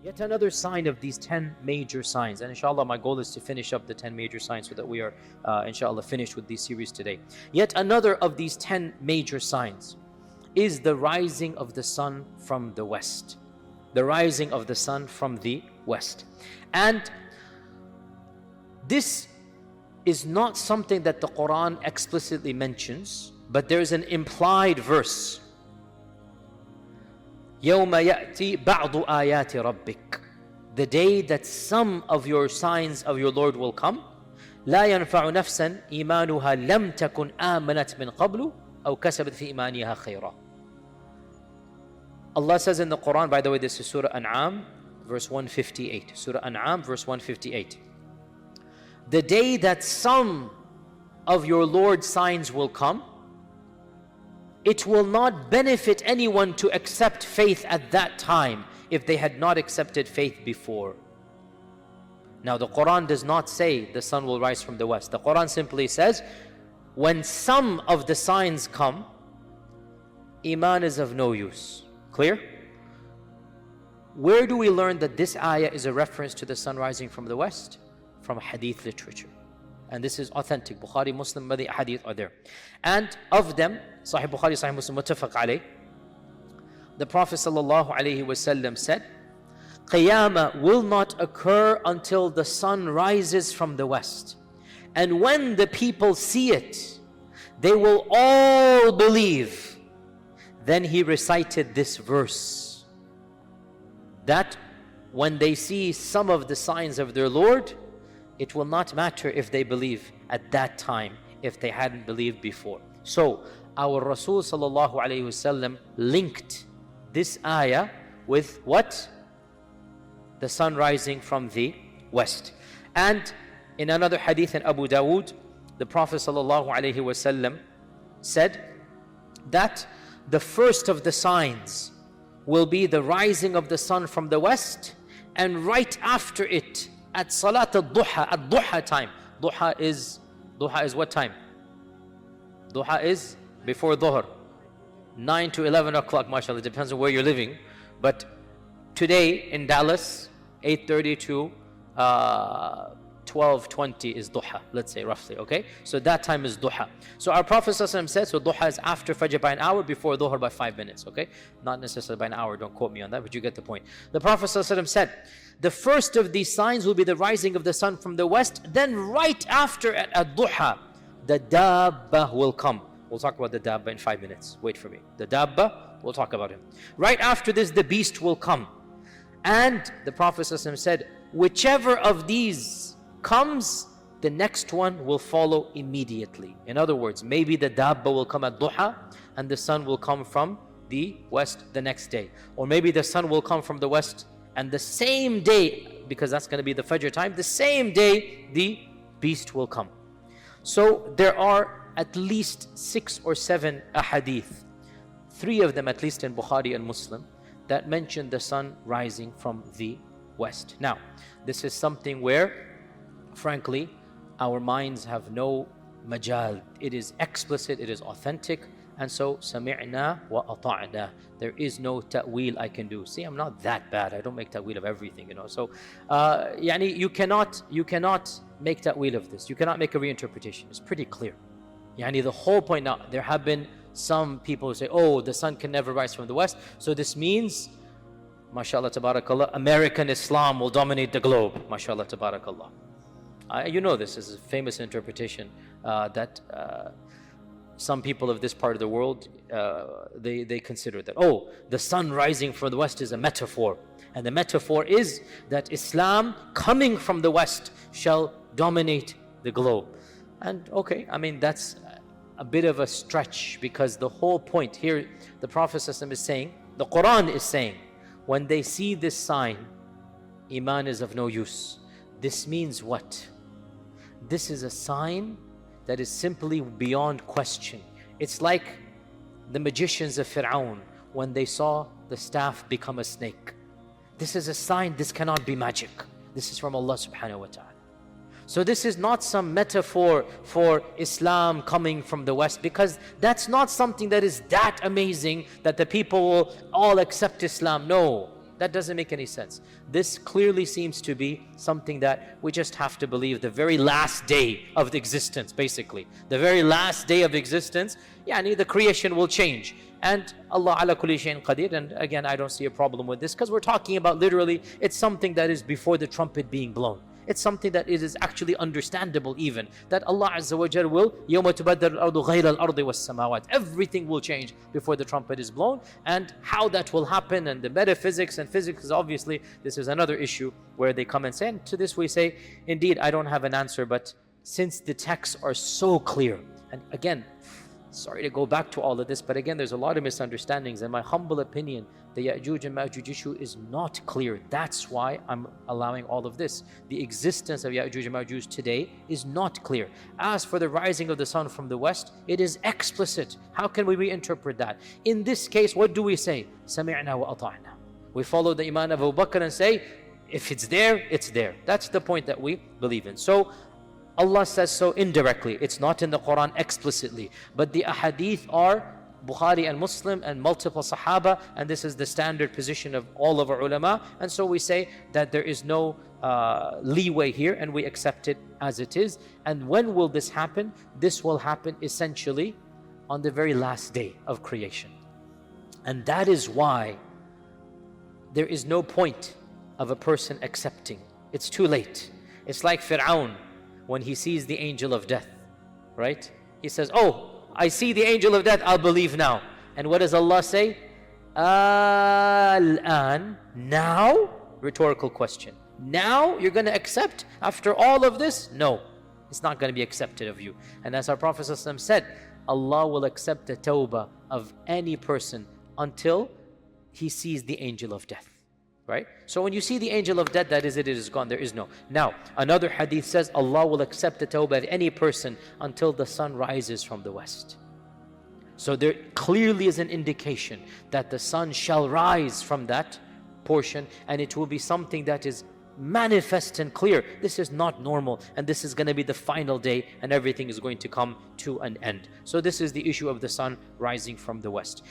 Yet another sign of these 10 major signs, and inshallah my goal is to finish up the 10 major signs so that we are inshallah finished with this series today. Yet another of these 10 major signs is the rising of the sun from the west. The rising of the sun from the west. And this is not something that the Quran explicitly mentions, but there is an implied verse. يَوْمَ يَأْتِي بَعْضُ آيَاتِ رَبِّكَ, the day that some of your signs of your Lord will come. لَا يَنْفَعُ نَفْسًا إِيمَانُهَا لَمْ تَكُنْ آمَنَتْ مِنْ قَبْلُ أَوْ كَسَبَتْ فِي إِيمَانِهَا خَيْرًا. Allah says in the Quran, by the way, this is Surah An'am, verse 158. Surah An'am, verse 158. The day that some of your Lord's signs will come, it will not benefit anyone to accept faith at that time if they had not accepted faith before. Now the Quran does not say the sun will rise from the west. The Quran simply says, when some of the signs come, Iman is of no use. Clear? Where do we learn that this ayah is a reference to the sun rising from the west? From Hadith literature. And this is authentic. Bukhari, Muslim, the Hadith are there. And of them, Sahih Bukhari, Sahih Muslim, muttafaq alayh, the Prophet ﷺ said, Qiyamah will not occur until the sun rises from the west. And when the people see it, they will all believe. Then he recited this verse, that when they see some of the signs of their Lord, it will not matter if they believe at that time, if they hadn't believed before. So, our Rasul sallallahu alayhi wasallam linked this ayah with what? The sun rising from the west. And in another hadith in Abu Dawood, the Prophet sallallahu alayhi wasallam said that the first of the signs will be the rising of the sun from the west, and right after it, at Salat al-Duha, at Duha time. Duha is what time? Duha is before Dhuhr. 9 to 11 o'clock, mashallah, it depends on where you're living. But today in Dallas, 8:30 to 12:20 is Duha, let's say roughly, okay? So that time is Duha. So our Prophet ﷺ said, so Duha is after Fajr by an hour, before Dhuhr by 5 minutes, okay? Not necessarily by an hour, don't quote me on that, but you get the point. The Prophet ﷺ said, the first of these signs will be the rising of the sun from the west, then right after at Duha, the Dabba will come. We'll talk about the Dabba in 5 minutes, wait for me. The Dabba, we'll talk about him. Right after this, the beast will come. And the Prophet ﷺ said, whichever of these comes, the next one will follow immediately. In other words, maybe the Dabba will come at Duha and the sun will come from the west the next day. Or maybe the sun will come from the west and the same day, because that's going to be the Fajr time, the same day the beast will come. So there are at least 6 or 7 ahadith, 3 of them at least in Bukhari and Muslim, that mention the sun rising from the west. Now, this is something where, frankly, our minds have no majal. It is explicit, it is authentic, and so sami'na wa ata'na. There is no ta'wil I can do. See, I'm not that bad. I don't make ta'wil of everything, you know. So, you cannot make ta'wil of this. You cannot make a reinterpretation. It's pretty clear. The whole point now, there have been some people who say, oh, the sun can never rise from the west. So this means, mashallah tabarakallah, American Islam will dominate the globe. Mashallah tabarakallah. You know this is a famous interpretation that some people of this part of the world, they consider that, oh, the sun rising from the west is a metaphor. And the metaphor is that Islam coming from the west shall dominate the globe. And okay, I mean, that's a bit of a stretch, because the whole point here, the Prophet ﷺ is saying, the Quran is saying, when they see this sign, Iman is of no use. This means what? This is a sign that is simply beyond question. It's like the magicians of Fir'aun when they saw the staff become a snake. This is a sign, this cannot be magic. This is from Allah subhanahu wa ta'ala. So this is not some metaphor for Islam coming from the West, because that's not something that is that amazing that the people will all accept Islam. No, That doesn't make any sense. This clearly seems to be something that we just have to believe, the very last day of the existence, basically. The very last day of existence, the creation will change. And Allah ala kulli shayin qadir. And again, I don't see a problem with this, because we're talking about literally, it's something that is before the trumpet being blown. It's something that it is actually understandable even, that Allah Azza wa Jal will, يَوْمَ تُبَدَّلُ الْأَرْضُ غَيْرَ الْأَرْضِ وَالسَّمَاوَاتِ. Everything will change before the trumpet is blown. And how that will happen, and the metaphysics and physics, obviously, this is another issue where they come and say, and to this we say, indeed, I don't have an answer, but since the texts are so clear, and again, sorry to go back to all of this, but again, there's a lot of misunderstandings. In my humble opinion, the Ya'juj and Ma'juj issue is not clear. That's why I'm allowing all of this. The existence of Ya'juj and Ma'juj today is not clear. As for the rising of the sun from the west, it is explicit. How can we reinterpret that? In this case, what do we say? Sami'na wa ata'na. We follow the Iman of Abu Bakr and say, if it's there, it's there. That's the point that we believe in. So Allah says so indirectly. It's not in the Quran explicitly. But the ahadith are Bukhari and Muslim and multiple Sahaba, and this is the standard position of all of our ulama. And so we say that there is no leeway here, and we accept it as it is. And when will this happen? This will happen essentially on the very last day of creation. And that is why there is no point of a person accepting. It's too late. It's like Fir'aun when he sees the angel of death, right? He says, oh, I see the angel of death, I'll believe now. And what does Allah say? Al-an, now? Rhetorical question. Now you're going to accept after all of this? No, it's not going to be accepted of you. And as our Prophet ﷺ said, Allah will accept the tawbah of any person until he sees the angel of death. Right? So when you see the angel of death, that is it is gone, there is no. Now, another hadith says Allah will accept the tawbah of any person until the sun rises from the west. So there clearly is an indication that the sun shall rise from that portion, and it will be something that is manifest and clear. This is not normal, and this is going to be the final day, and everything is going to come to an end. So this is the issue of the sun rising from the west.